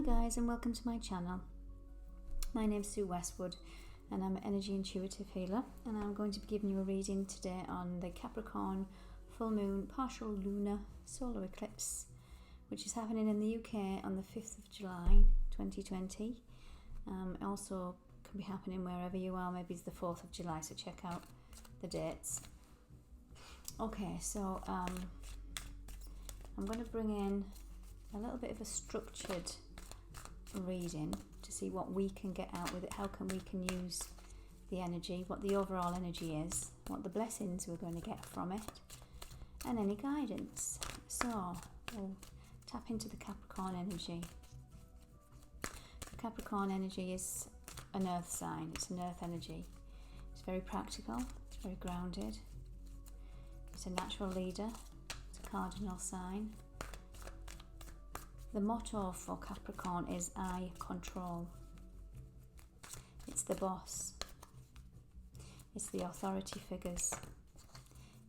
Hi guys, and welcome to my channel. My name's Sue Westwood and I'm an energy intuitive healer, and I'm going to be giving you a reading today on the Capricorn full moon partial lunar solar eclipse, which is happening in the UK on the 5th of July 2020. It also can be happening wherever you are. Maybe it's the 4th of July, so check out the dates. Okay, so I'm going to bring in a little bit of a structured reading to see what we can get out with it, how we can use the energy, what the overall energy is, what the blessings we're going to get from it, and any guidance. So we'll tap into the Capricorn energy. The Capricorn energy is an earth sign, it's an earth energy. It's very practical, it's very grounded, it's a natural leader, it's a cardinal sign. The motto for Capricorn is I control. It's the boss. It's the authority figures.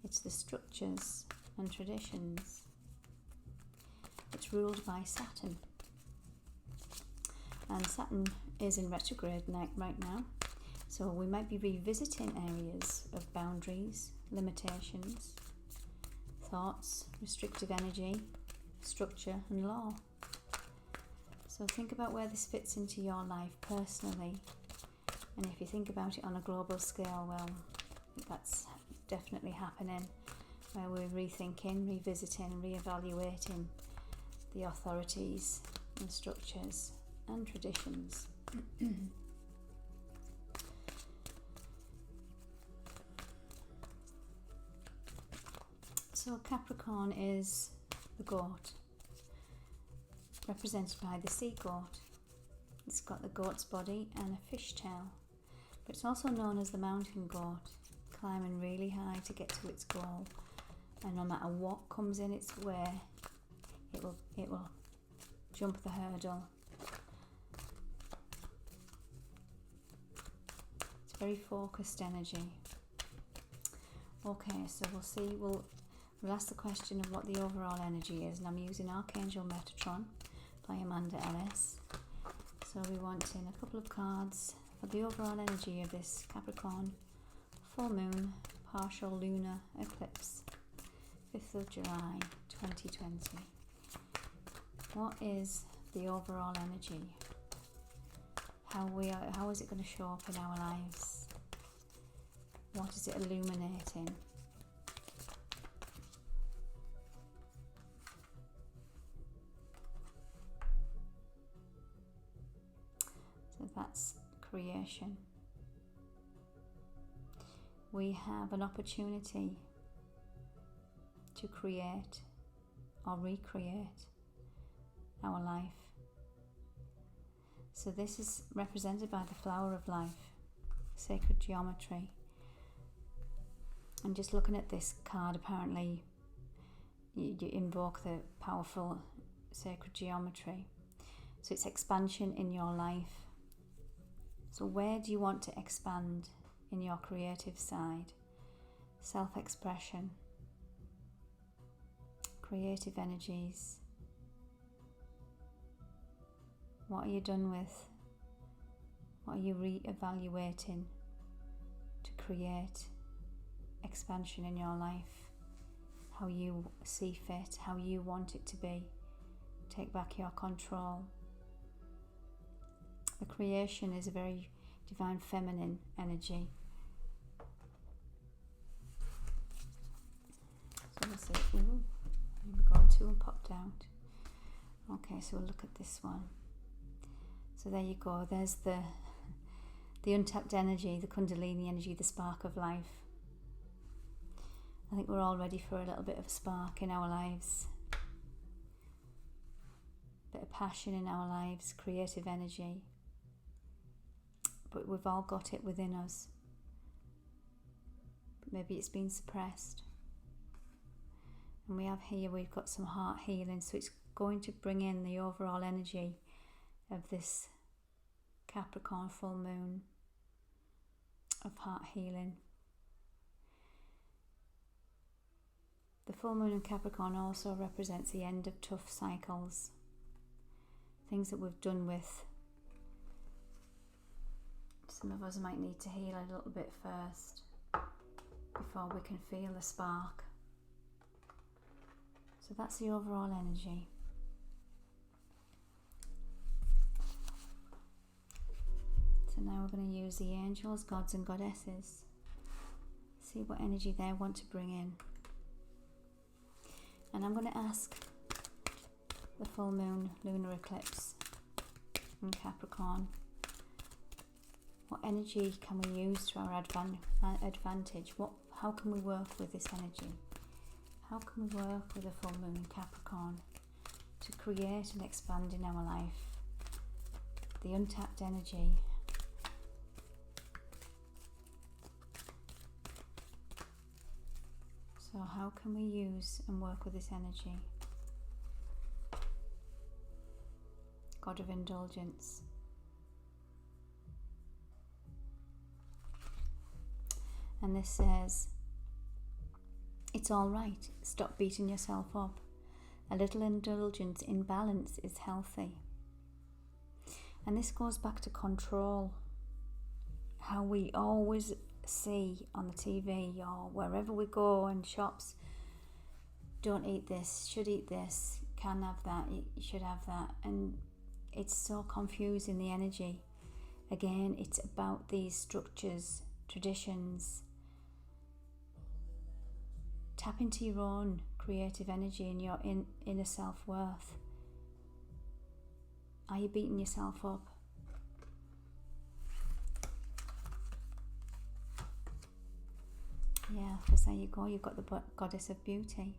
It's the structures and traditions. It's ruled by Saturn. And Saturn is in retrograde right now. So we might be revisiting areas of boundaries, limitations, thoughts, restrictive energy, structure and law. So think about where this fits into your life personally, and if you think about it on a global scale, well, that's definitely happening, where we're rethinking, revisiting, reevaluating the authorities and structures and traditions. So Capricorn is the goat, represented by the sea goat. It's got the goat's body and a fish tail, but it's also known as the mountain goat, climbing really high to get to its goal, and no matter what comes in its way, it will jump the hurdle. It's very focused energy. Okay, so we'll ask the question of what the overall energy is, and I'm using Archangel Metatron by Ellis. So we want in a couple of cards for the overall energy of this Capricorn full moon partial lunar eclipse, 5th of July 2020. What is the overall energy? How is it going to show up in our lives? What is it illuminating? So that's creation. We have an opportunity to create or recreate our life. So this is represented by the flower of life, sacred geometry. And just looking at this card, apparently you invoke the powerful sacred geometry. So it's expansion in your life. So where do you want to expand in your creative side? Self-expression, creative energies. What are you done with? What are you re-evaluating to create expansion in your life? How you see fit, how you want it to be. Take back your control. The creation is a very divine feminine energy. So we'll see. Ooh, we got two and popped out. Okay, so we'll look at this one. So there you go. There's the untapped energy, the Kundalini energy, the spark of life. I think we're all ready for a little bit of a spark in our lives. A bit of passion in our lives, creative energy. But we've all got it within us. But maybe it's been suppressed. And we've got some heart healing, so it's going to bring in the overall energy of this Capricorn full moon of heart healing. The full moon in Capricorn also represents the end of tough cycles. things that we've done with. Some of us might need to heal a little bit first before we can feel the spark. So that's the overall energy. So now we're going to use the angels, gods and goddesses. See what energy they want to bring in. And I'm going to ask the full moon lunar eclipse in Capricorn, what energy can we use to our advantage? How can we work with this energy? How can we work with the full moon in Capricorn to create and expand in our life the untapped energy? So how can we use and work with this energy? God of indulgence. And this says, it's all right, stop beating yourself up. A little indulgence in balance is healthy. And this goes back to control. How we always see on the TV or wherever we go in shops, don't eat this, should eat this, can't have that, you should have that. And it's so confusing, the energy. Again, it's about these structures, traditions. Tap into your own creative energy and your inner self-worth. Are you beating yourself up? Yeah, because there you go, you've got the goddess of beauty.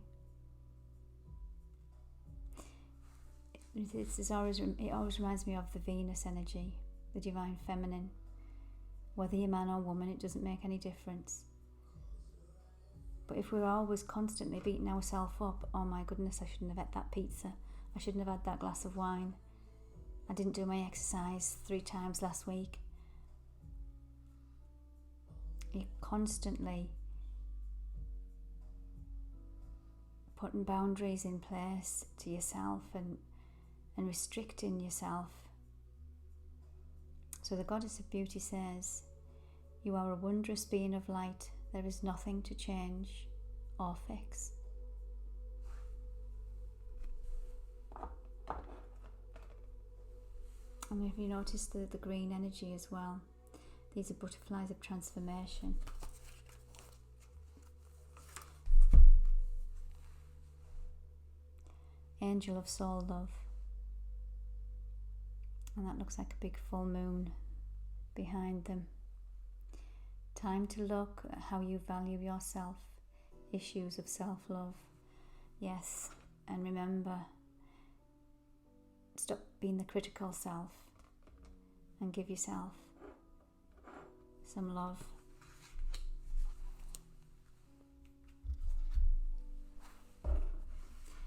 It always reminds me of the Venus energy, the divine feminine. Whether you're man or woman, it doesn't make any difference. But if we're always constantly beating ourselves up, oh my goodness, I shouldn't have had that pizza, I shouldn't have had that glass of wine, I didn't do my exercise 3 times last week. You're constantly putting boundaries in place to yourself and restricting yourself. So the goddess of beauty says, you are a wondrous being of light. There is nothing to change or fix. And if you notice the green energy as well, these are butterflies of transformation. Angel of soul love. And that looks like a big full moon behind them. Time to look at how you value yourself. Issues of self-love. Yes, and remember, stop being the critical self and give yourself some love.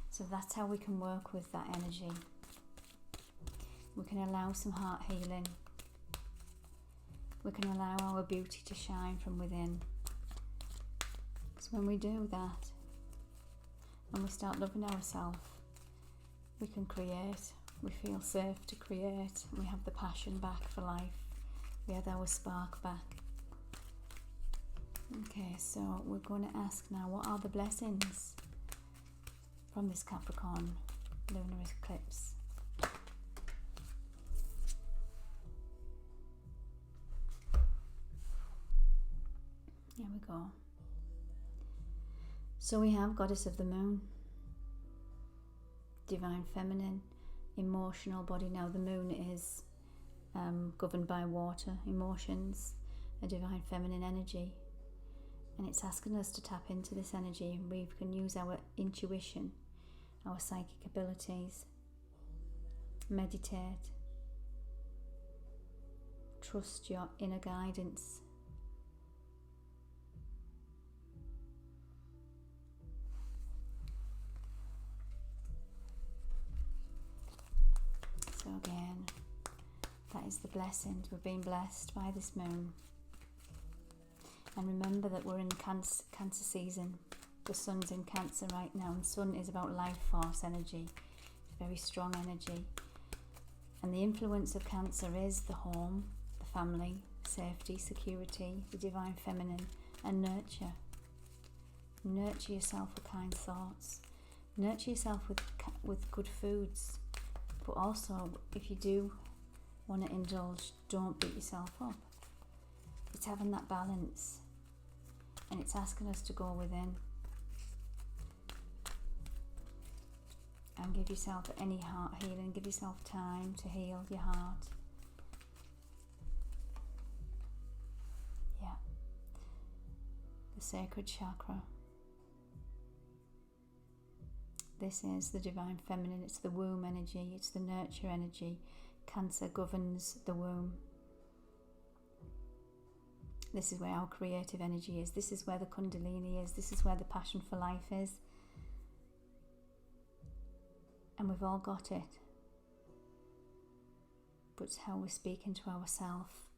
So that's how we can work with that energy. We can allow some heart healing. We can allow our beauty to shine from within. Because when we do that, and we start loving ourselves, we can create. We feel safe to create. We have the passion back for life. We have our spark back. Okay, so we're going to ask now, what are the blessings from this Capricorn lunar eclipse? Here we go. So we have goddess of the moon, divine feminine, emotional body. Now the moon is governed by water, emotions, a divine feminine energy, and it's asking us to tap into this energy. We can use our intuition, our psychic abilities, meditate, trust your inner guidance. So again, that is the blessings. We're being blessed by this moon. And remember that we're in Cancer season. The sun's in Cancer right now, and sun is about life force energy. It's very strong energy. And the influence of Cancer is the home, the family, safety, security, the divine feminine, and nurture. Nurture yourself with kind thoughts. Nurture yourself with good foods. But also, if you do want to indulge, don't beat yourself up. It's having that balance. And it's asking us to go within. And give yourself any heart healing. Give yourself time to heal your heart. Yeah. The sacred chakra. This is the divine feminine. It's the womb energy. It's the nurture energy. Cancer governs the womb. This is where our creative energy is. This is where the kundalini is. This is where the passion for life is. And we've all got it. But it's how we're speaking to ourselves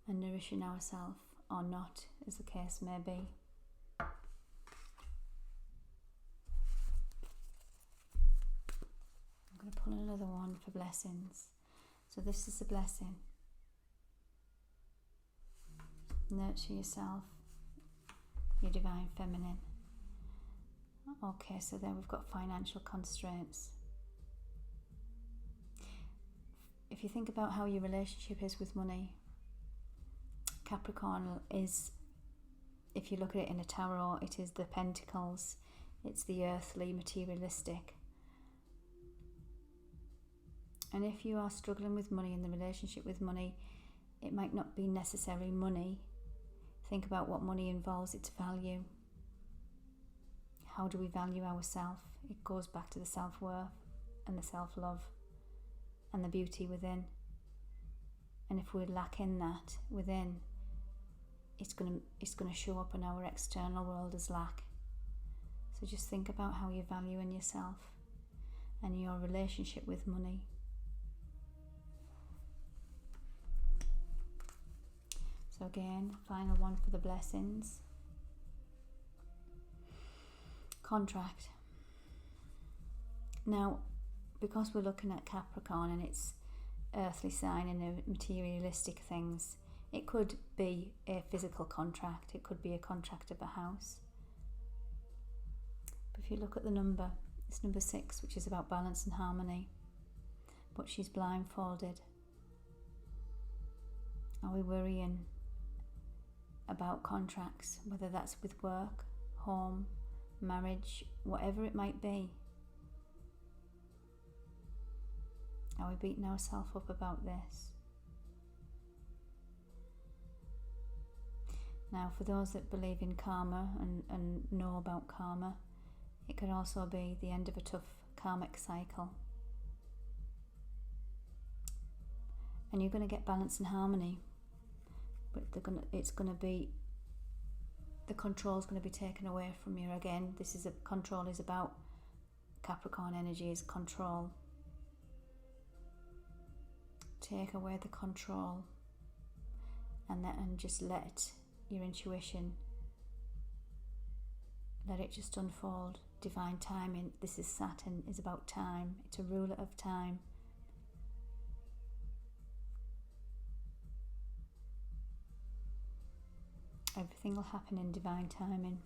and nourishing ourselves, or not, as the case may be. I'm going to pull another one for blessings. So this is the blessing. Nurture yourself, your divine feminine. Okay, so then we've got financial constraints. If you think about how your relationship is with money, Capricorn is, if you look at it in a tarot, it is the pentacles. It's the earthly, materialistic. And if you are struggling with money in the relationship with money, it might not be necessarily money. Think about what money involves, its value. How do we value ourselves? It goes back to the self-worth and the self-love and the beauty within. And if we're lacking that within, it's going to show up in our external world as lack. So just think about how you're valuing yourself and your relationship with money. So again, final one for the blessings. Contract. Now, because we're looking at Capricorn and its earthly sign and the materialistic things, it could be a physical contract. It could be a contract of a house. But if you look at the number, it's number 6, which is about balance and harmony. But she's blindfolded. Are we worrying about contracts, whether that's with work, home, marriage, whatever it might be? Are we beating ourselves up about this? Now, for those that believe in karma and know about karma, it could also be the end of a tough karmic cycle. And you're going to get balance and harmony, but it's going to be, the control is going to be taken away from you. Again, control is about, Capricorn energy is control. Take away the control and just let your intuition, let it just unfold. Divine timing. This is Saturn, is about time. It's a ruler of time. Everything will happen in divine timing.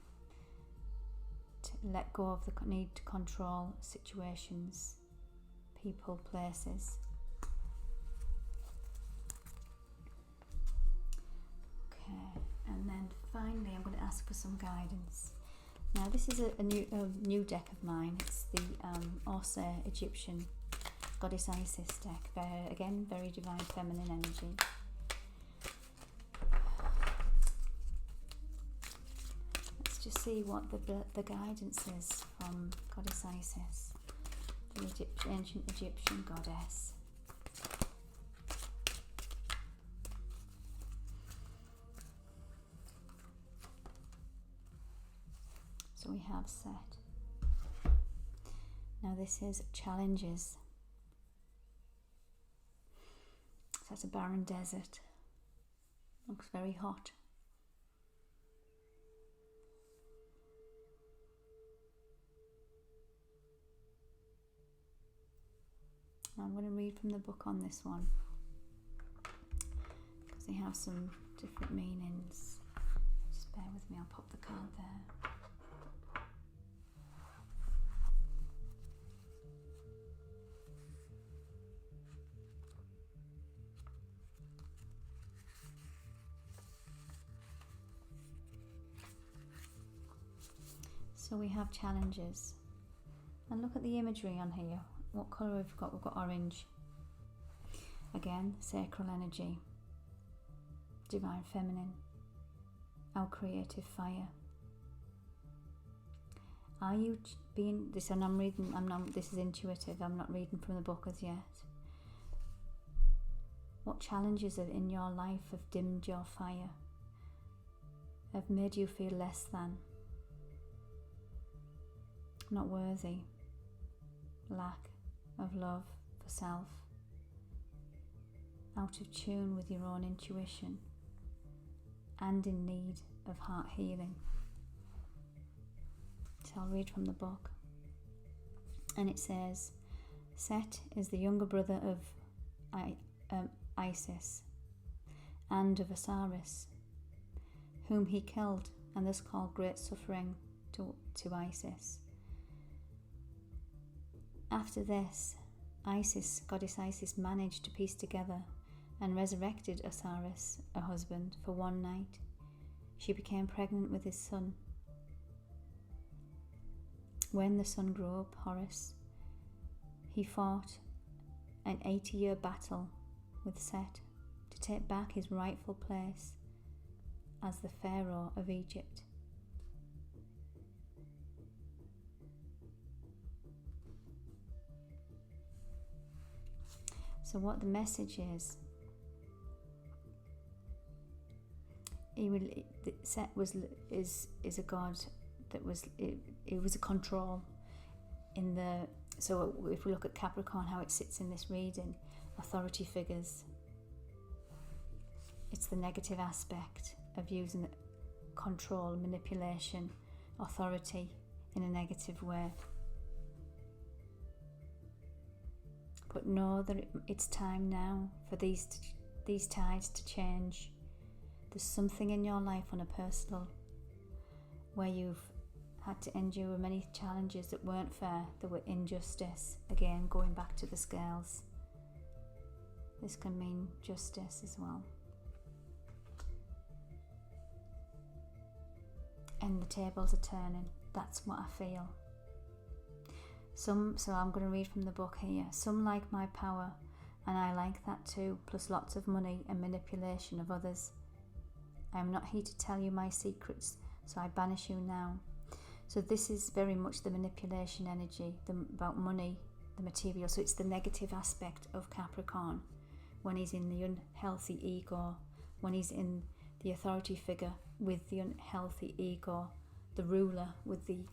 To let go of the need to control situations, people, places. Okay, and then finally I'm going to ask for some guidance. Now this is a new deck of mine. It's the Auset Egyptian Goddess Isis deck. Again, very divine feminine energy. Let's just see what the guidance is from Goddess Isis, the ancient Egyptian goddess. So we have Set. Now this is challenges. So that's a barren desert. Looks very hot. So I'm going to read from the book on this one, because they have some different meanings. Just bear with me, I'll pop the card there. So we have challenges. And look at the imagery on here. What colour have we got? We've got orange. Again, sacral energy. Divine feminine. Our creative fire. Are you being this? And I'm reading. This is intuitive. I'm not reading from the book as yet. What challenges in your life have dimmed your fire? Have made you feel less than? Not worthy? Lack of love for self? Out of tune with your own intuition? And in need of heart healing? So I'll read from the book. And it says, Set is the younger brother of Isis and of Osiris, whom he killed, and thus caused great suffering to Isis. After this, goddess Isis managed to piece together and resurrected Osiris, her husband, for one night. She became pregnant with his son. When the son grew up, Horus, he fought an 80-year battle with Set to take back his rightful place as the Pharaoh of Egypt. So what the message is, Set is a god that was it was a control in the. So if we look at Capricorn, how it sits in this reading, authority figures. It's the negative aspect of using control, manipulation, authority in a negative way. But know that it's time now for these tides to change. There's something in your life on a personal where you've had to endure many challenges that weren't fair, that were injustice. Again, going back to the scales. This can mean justice as well. And the tables are turning. That's what I feel. So I'm going to read from the book here. Some like my power, and I like that too, plus lots of money and manipulation of others. I am not here to tell you my secrets, so I banish you now. So this is very much the manipulation energy, about money, the material. So it's the negative aspect of Capricorn, when he's in the unhealthy ego, when he's in the authority figure with the unhealthy ego, the ruler with the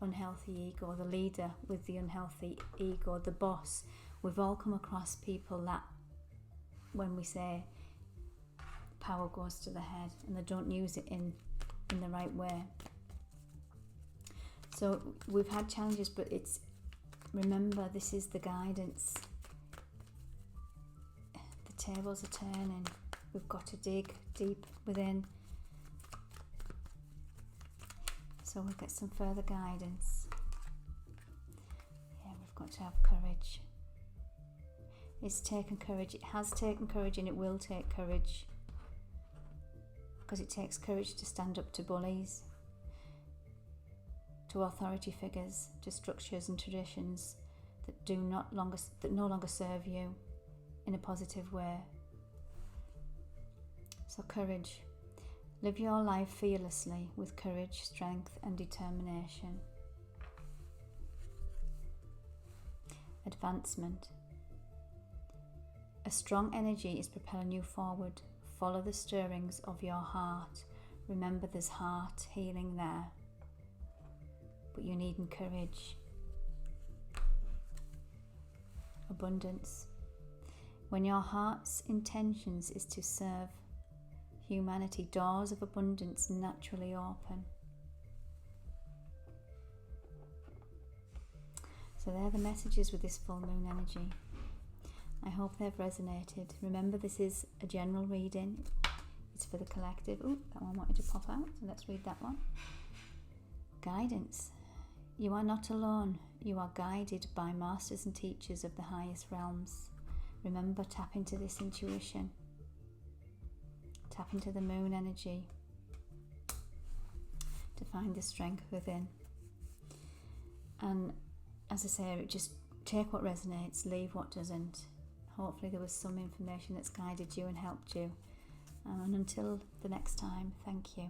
unhealthy ego, the leader with the unhealthy ego, the boss. We've all come across people that when we say power goes to the head and they don't use it in the right way. So we've had challenges, but remember, this is the guidance. The tables are turning. We've got to dig deep within. So we'll get some further guidance. Yeah, we've got to have courage. It's taken courage. It has taken courage, and it will take courage. Because it takes courage to stand up to bullies, to authority figures, to structures and traditions that no longer serve you in a positive way. So courage. Live your life fearlessly with courage, strength and determination. Advancement. A strong energy is propelling you forward. Follow the stirrings of your heart. Remember, there's heart healing there. But you need courage. Abundance. When your heart's intentions is to serve humanity, doors of abundance naturally open. So they're the messages with this full moon energy. I hope they've resonated. Remember, this is a general reading. It's for the collective. Oh, that one wanted to pop out, so let's read that one. Guidance. You are not alone. You are guided by masters and teachers of the highest realms. Remember, tap into this intuition. Tap into the moon energy to find the strength within. And as I say, just take what resonates, leave what doesn't. Hopefully there was some information that's guided you and helped you. And until the next time, thank you.